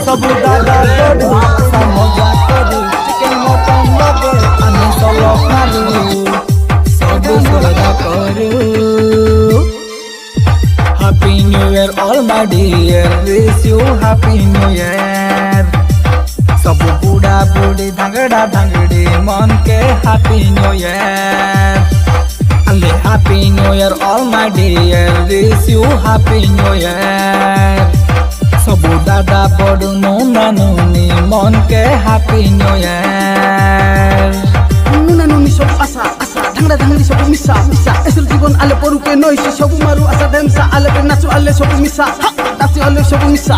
Sabu dada bodu samo jakadu chicken mutton lage ame solo karu sabu sada karu. Happy New Year all my dear, wish you Happy New Year. Sabu buda budi dhangda dhangdi mon ke Happy New Year. Ale Happy New Year all my dear, wish you Happy New Year. Sabu dada bodu nuna nuni mon ke Happy New Year. Nuna nuni sobu asa asa dhangda dhangdi sobu misa misa esul jibon ale poru ke noise sobu maru asa demsa ale nachu ale sobu misa ha tasi ale sobu misa.